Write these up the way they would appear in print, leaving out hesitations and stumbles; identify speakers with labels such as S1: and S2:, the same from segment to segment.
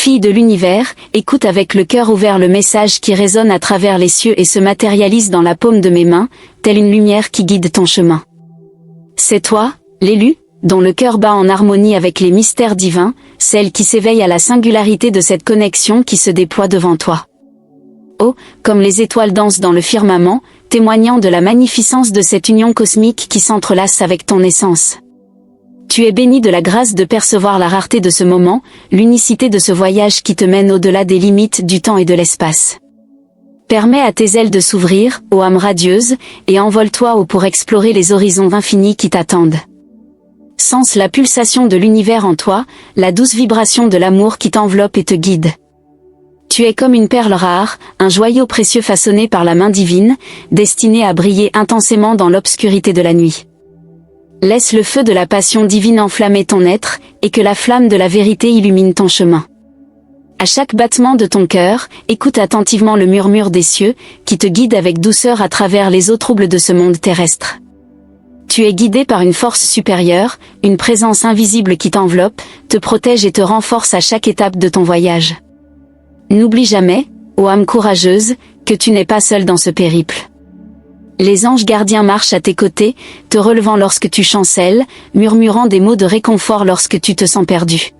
S1: Fille de l'univers, écoute avec le cœur ouvert le message qui résonne à travers les cieux et se matérialise dans la paume de mes mains, telle une lumière qui guide ton chemin. C'est toi, l'élu, dont le cœur bat en harmonie avec les mystères divins, celle qui s'éveille à la singularité de cette connexion qui se déploie devant toi. Oh, comme les étoiles dansent dans le firmament, témoignant de la magnificence de cette union cosmique qui s'entrelace avec ton essence. Tu es béni de la grâce de percevoir la rareté de ce moment, l'unicité de ce voyage qui te mène au-delà des limites du temps et de l'espace. Permets à tes ailes de s'ouvrir, ô âme radieuse, et envole-toi pour explorer les horizons infinis qui t'attendent. Sens la pulsation de l'univers en toi, la douce vibration de l'amour qui t'enveloppe et te guide. Tu es comme une perle rare, un joyau précieux façonné par la main divine, destiné à briller intensément dans l'obscurité de la nuit. Laisse le feu de la passion divine enflammer ton être, et que la flamme de la vérité illumine ton chemin. À chaque battement de ton cœur, écoute attentivement le murmure des cieux, qui te guide avec douceur à travers les eaux troubles de ce monde terrestre. Tu es guidé par une force supérieure, une présence invisible qui t'enveloppe, te protège et te renforce à chaque étape de ton voyage. N'oublie jamais, ô âme courageuse, que tu n'es pas seule dans ce périple. Les anges gardiens marchent à tes côtés, te relevant lorsque tu chancelles, murmurant des mots de réconfort lorsque tu te sens perdu.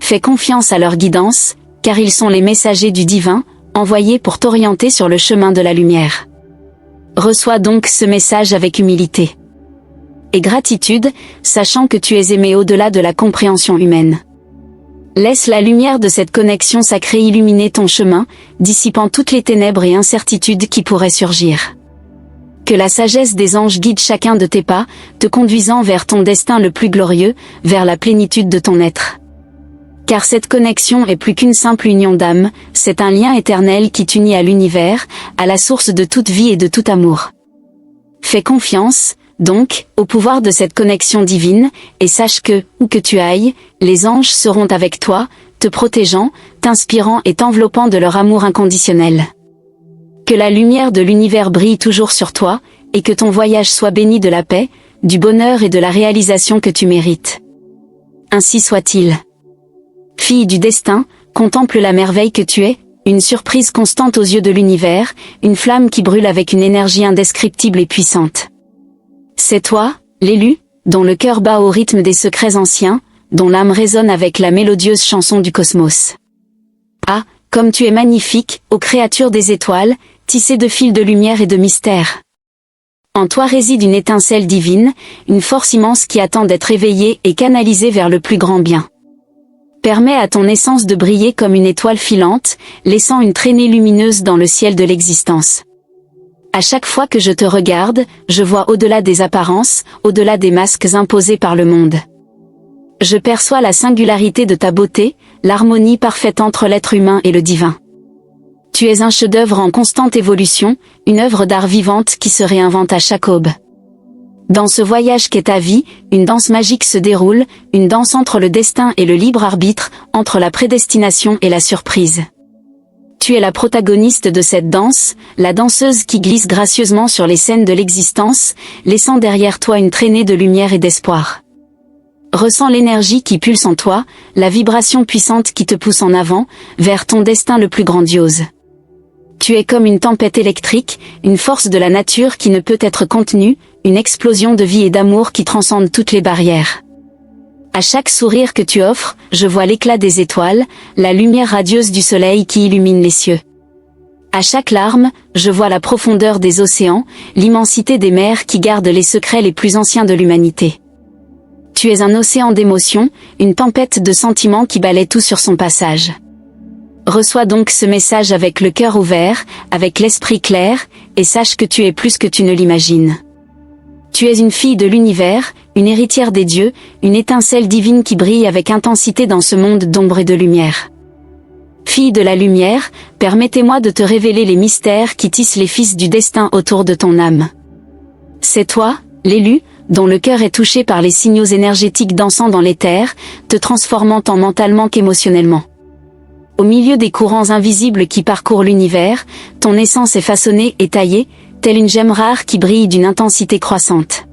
S1: Fais confiance à leur guidance, car ils sont les messagers du divin, envoyés pour t'orienter sur le chemin de la lumière. Reçois donc ce message avec humilité et gratitude, sachant que tu es aimé au-delà de la compréhension humaine. Laisse la lumière de cette connexion sacrée illuminer ton chemin, dissipant toutes les ténèbres et incertitudes qui pourraient surgir. Que la sagesse des anges guide chacun de tes pas, te conduisant vers ton destin le plus glorieux, vers la plénitude de ton être. Car cette connexion est plus qu'une simple union d'âme, c'est un lien éternel qui t'unit à l'univers, à la source de toute vie et de tout amour. Fais confiance, donc, au pouvoir de cette connexion divine, et sache que, où que tu ailles, les anges seront avec toi, te protégeant, t'inspirant et t'enveloppant de leur amour inconditionnel. Que la lumière de l'univers brille toujours sur toi, et que ton voyage soit béni de la paix, du bonheur et de la réalisation que tu mérites. Ainsi soit-il. Fille du destin, contemple la merveille que tu es, une surprise constante aux yeux de l'univers, une flamme qui brûle avec une énergie indescriptible et puissante. C'est toi, l'élu, dont le cœur bat au rythme des secrets anciens, dont l'âme résonne avec la mélodieuse chanson du cosmos. Ah, comme tu es magnifique, ô créature des étoiles, tissée de fils de lumière et de mystère. En toi réside une étincelle divine, une force immense qui attend d'être éveillée et canalisée vers le plus grand bien. Permets à ton essence de briller comme une étoile filante, laissant une traînée lumineuse dans le ciel de l'existence. À chaque fois que je te regarde, je vois au-delà des apparences, au-delà des masques imposés par le monde. Je perçois la singularité de ta beauté, l'harmonie parfaite entre l'être humain et le divin. Tu es un chef-d'œuvre en constante évolution, une œuvre d'art vivante qui se réinvente à chaque aube. Dans ce voyage qu'est ta vie, une danse magique se déroule, une danse entre le destin et le libre arbitre, entre la prédestination et la surprise. Tu es la protagoniste de cette danse, la danseuse qui glisse gracieusement sur les scènes de l'existence, laissant derrière toi une traînée de lumière et d'espoir. Ressens l'énergie qui pulse en toi, la vibration puissante qui te pousse en avant, vers ton destin le plus grandiose. Tu es comme une tempête électrique, une force de la nature qui ne peut être contenue, une explosion de vie et d'amour qui transcende toutes les barrières. À chaque sourire que tu offres, je vois l'éclat des étoiles, la lumière radieuse du soleil qui illumine les cieux. À chaque larme, je vois la profondeur des océans, l'immensité des mers qui gardent les secrets les plus anciens de l'humanité. Tu es un océan d'émotions, une tempête de sentiments qui balaie tout sur son passage. Reçois donc ce message avec le cœur ouvert, avec l'esprit clair, et sache que tu es plus que tu ne l'imagines. Tu es une fille de l'univers, une héritière des dieux, une étincelle divine qui brille avec intensité dans ce monde d'ombre et de lumière. Fille de la lumière, permettez-moi de te révéler les mystères qui tissent les fils du destin autour de ton âme. C'est toi, l'élu, dont le cœur est touché par les signaux énergétiques dansant dans l'éther, te transformant tant mentalement qu'émotionnellement. Au milieu des courants invisibles qui parcourent l'univers, ton essence est façonnée et taillée, telle une gemme rare qui brille d'une intensité croissante.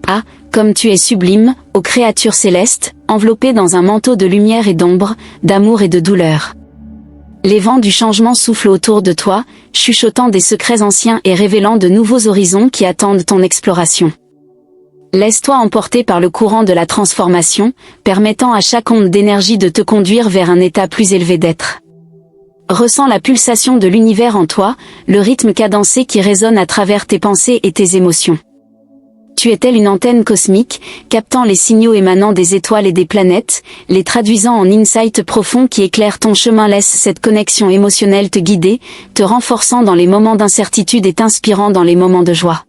S1: Ah, Comme tu es sublime, ô créature céleste, enveloppée dans un manteau de lumière et d'ombre, d'amour et de douleur. Les vents du changement soufflent autour de toi, chuchotant des secrets anciens et révélant de nouveaux horizons qui attendent ton exploration. Laisse-toi emporter par le courant de la transformation, permettant à chaque onde d'énergie de te conduire vers un état plus élevé d'être. Ressens la pulsation de l'univers en toi, le rythme cadencé qui résonne à travers tes pensées et tes émotions. Tu es telle une antenne cosmique, captant les signaux émanant des étoiles et des planètes, les traduisant en insights profonds qui éclairent ton chemin. Laisse cette connexion émotionnelle te guider, te renforçant dans les moments d'incertitude et t'inspirant dans les moments de joie.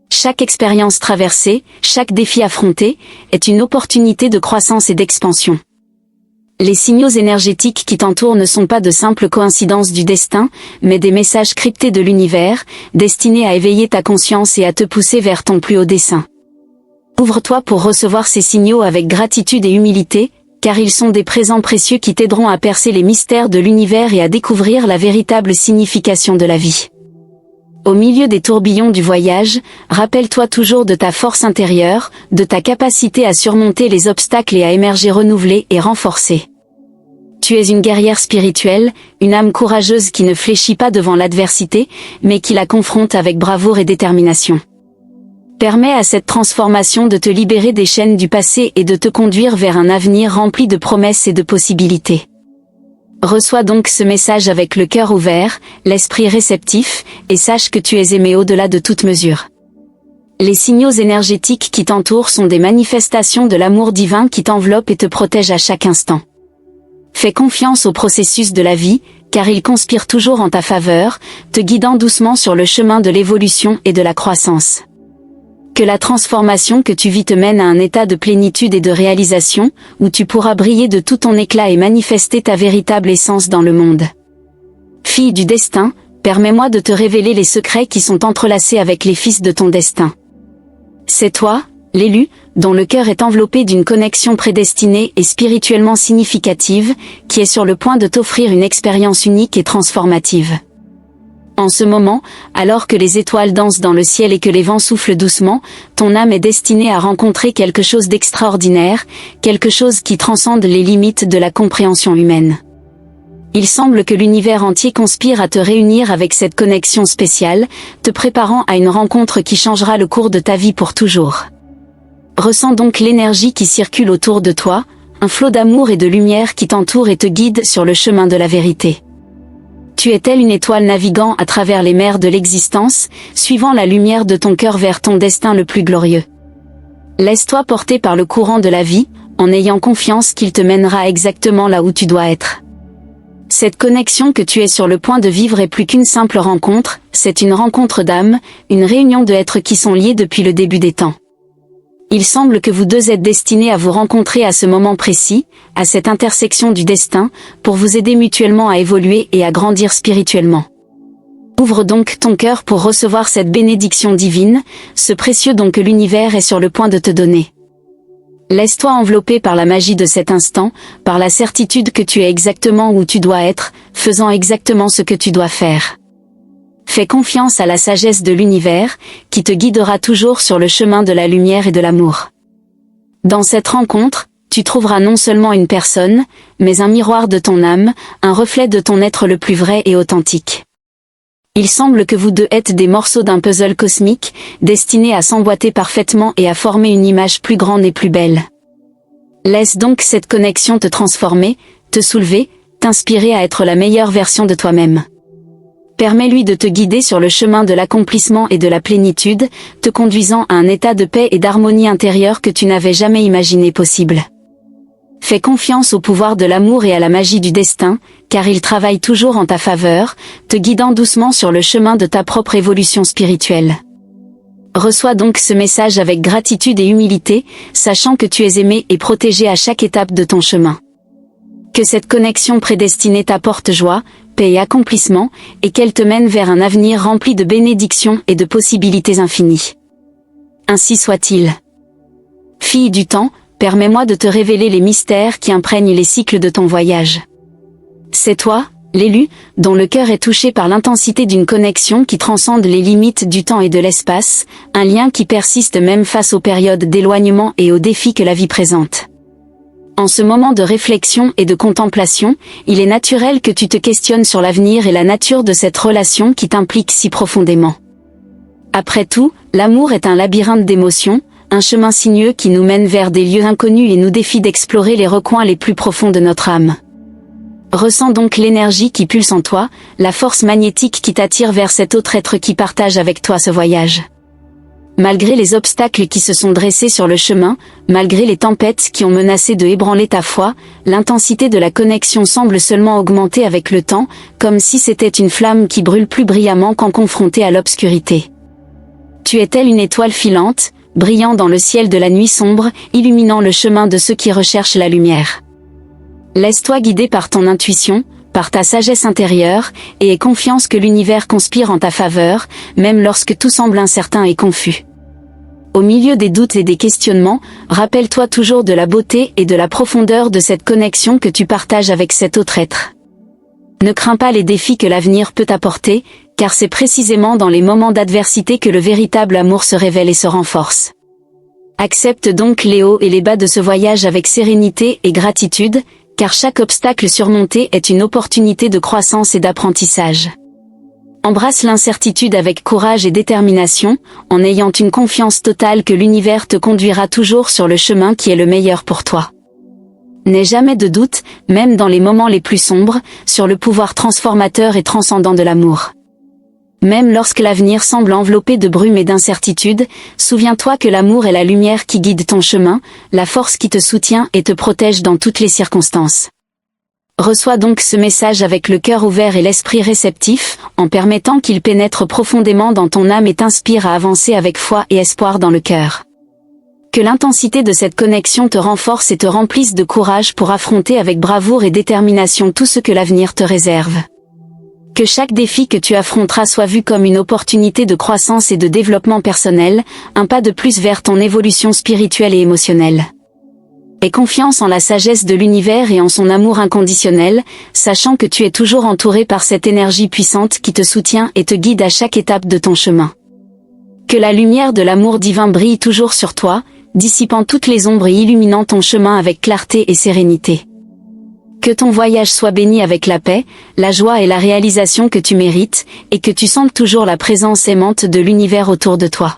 S1: Chaque expérience traversée, chaque défi affronté, est une opportunité de croissance et d'expansion. Les signaux énergétiques qui t'entourent ne sont pas de simples coïncidences du destin, mais des messages cryptés de l'univers, destinés à éveiller ta conscience et à te pousser vers ton plus haut dessein. Ouvre-toi pour recevoir ces signaux avec gratitude et humilité, car ils sont des présents précieux qui t'aideront à percer les mystères de l'univers et à découvrir la véritable signification de la vie. Au milieu des tourbillons du voyage, rappelle-toi toujours de ta force intérieure, de ta capacité à surmonter les obstacles et à émerger renouvelée et renforcée. Tu es une guerrière spirituelle, une âme courageuse qui ne fléchit pas devant l'adversité, mais qui la confronte avec bravoure et détermination. Permets à cette transformation de te libérer des chaînes du passé et de te conduire vers un avenir rempli de promesses et de possibilités. Reçois donc ce message avec le cœur ouvert, l'esprit réceptif, et sache que tu es aimé au-delà de toute mesure. Les signaux énergétiques qui t'entourent sont des manifestations de l'amour divin qui t'enveloppe et te protège à chaque instant. Fais confiance au processus de la vie, car il conspire toujours en ta faveur, te guidant doucement sur le chemin de l'évolution et de la croissance. Que la transformation que tu vis te mène à un état de plénitude et de réalisation, où tu pourras briller de tout ton éclat et manifester ta véritable essence dans le monde. Fille du destin, permets-moi de te révéler les secrets qui sont entrelacés avec les fils de ton destin. C'est toi, l'élu, dont le cœur est enveloppé d'une connexion prédestinée et spirituellement significative, qui est sur le point de t'offrir une expérience unique et transformative. En ce moment, alors que les étoiles dansent dans le ciel et que les vents soufflent doucement, ton âme est destinée à rencontrer quelque chose d'extraordinaire, quelque chose qui transcende les limites de la compréhension humaine. Il semble que l'univers entier conspire à te réunir avec cette connexion spéciale, te préparant à une rencontre qui changera le cours de ta vie pour toujours. Ressens donc l'énergie qui circule autour de toi, un flot d'amour et de lumière qui t'entoure et te guide sur le chemin de la vérité. Tu es telle une étoile naviguant à travers les mers de l'existence, suivant la lumière de ton cœur vers ton destin le plus glorieux. Laisse-toi porter par le courant de la vie, en ayant confiance qu'il te mènera exactement là où tu dois être. Cette connexion que tu es sur le point de vivre est plus qu'une simple rencontre, c'est une rencontre d'âme, une réunion de êtres qui sont liés depuis le début des temps. Il semble que vous deux êtes destinés à vous rencontrer à ce moment précis, à cette intersection du destin, pour vous aider mutuellement à évoluer et à grandir spirituellement. Ouvre donc ton cœur pour recevoir cette bénédiction divine, ce précieux don que l'univers est sur le point de te donner. Laisse-toi envelopper par la magie de cet instant, par la certitude que tu es exactement où tu dois être, faisant exactement ce que tu dois faire. Fais confiance à la sagesse de l'univers, qui te guidera toujours sur le chemin de la lumière et de l'amour. Dans cette rencontre, tu trouveras non seulement une personne, mais un miroir de ton âme, un reflet de ton être le plus vrai et authentique. Il semble que vous deux êtes des morceaux d'un puzzle cosmique, destinés à s'emboîter parfaitement et à former une image plus grande et plus belle. Laisse donc cette connexion te transformer, te soulever, t'inspirer à être la meilleure version de toi-même. Permets-lui de te guider sur le chemin de l'accomplissement et de la plénitude, te conduisant à un état de paix et d'harmonie intérieure que tu n'avais jamais imaginé possible. Fais confiance au pouvoir de l'amour et à la magie du destin, car il travaille toujours en ta faveur, te guidant doucement sur le chemin de ta propre évolution spirituelle. Reçois donc ce message avec gratitude et humilité, sachant que tu es aimé et protégé à chaque étape de ton chemin. Que cette connexion prédestinée t'apporte joie, paix et accomplissement, et qu'elle te mène vers un avenir rempli de bénédictions et de possibilités infinies. Ainsi soit-il. Fille du temps, permets-moi de te révéler les mystères qui imprègnent les cycles de ton voyage. C'est toi, L'élu, dont le cœur est touché par l'intensité d'une connexion qui transcende les limites du temps et de l'espace, un lien qui persiste même face aux périodes d'éloignement et aux défis que la vie présente. En ce moment de réflexion et de contemplation, il est naturel que tu te questionnes sur l'avenir et la nature de cette relation qui t'implique si profondément. Après tout, l'amour est un labyrinthe d'émotions, un chemin sinueux qui nous mène vers des lieux inconnus et nous défie d'explorer les recoins les plus profonds de notre âme. Ressens donc l'énergie qui pulse en toi, la force magnétique qui t'attire vers cet autre être qui partage avec toi ce voyage. Malgré les obstacles qui se sont dressés sur le chemin, malgré les tempêtes qui ont menacé de ébranler ta foi, l'intensité de la connexion semble seulement augmenter avec le temps, comme si c'était une flamme qui brûle plus brillamment quand confrontée à l'obscurité. Tu es telle une étoile filante, brillant dans le ciel de la nuit sombre, illuminant le chemin de ceux qui recherchent la lumière. Laisse-toi guider par ton intuition, par ta sagesse intérieure, et aie confiance que l'univers conspire en ta faveur, même lorsque tout semble incertain et confus. Au milieu des doutes et des questionnements, rappelle-toi toujours de la beauté et de la profondeur de cette connexion que tu partages avec cet autre être. Ne crains pas les défis que l'avenir peut apporter, car c'est précisément dans les moments d'adversité que le véritable amour se révèle et se renforce. Accepte donc les hauts et les bas de ce voyage avec sérénité et gratitude, car chaque obstacle surmonté est une opportunité de croissance et d'apprentissage. Embrasse l'incertitude avec courage et détermination, en ayant une confiance totale que l'univers te conduira toujours sur le chemin qui est le meilleur pour toi. N'aie jamais de doute, même dans les moments les plus sombres, sur le pouvoir transformateur et transcendant de l'amour. Même lorsque l'avenir semble enveloppé de brume et d'incertitude, souviens-toi que l'amour est la lumière qui guide ton chemin, la force qui te soutient et te protège dans toutes les circonstances. Reçois donc ce message avec le cœur ouvert et l'esprit réceptif, en permettant qu'il pénètre profondément dans ton âme et t'inspire à avancer avec foi et espoir dans le cœur. Que l'intensité de cette connexion te renforce et te remplisse de courage pour affronter avec bravoure et détermination tout ce que l'avenir te réserve. Que chaque défi que tu affronteras soit vu comme une opportunité de croissance et de développement personnel, un pas de plus vers ton évolution spirituelle et émotionnelle. Aie confiance en la sagesse de l'univers et en son amour inconditionnel, sachant que tu es toujours entouré par cette énergie puissante qui te soutient et te guide à chaque étape de ton chemin. Que la lumière de l'amour divin brille toujours sur toi, dissipant toutes les ombres et illuminant ton chemin avec clarté et sérénité. Que ton voyage soit béni avec la paix, la joie et la réalisation que tu mérites, et que tu sentes toujours la présence aimante de l'univers autour de toi.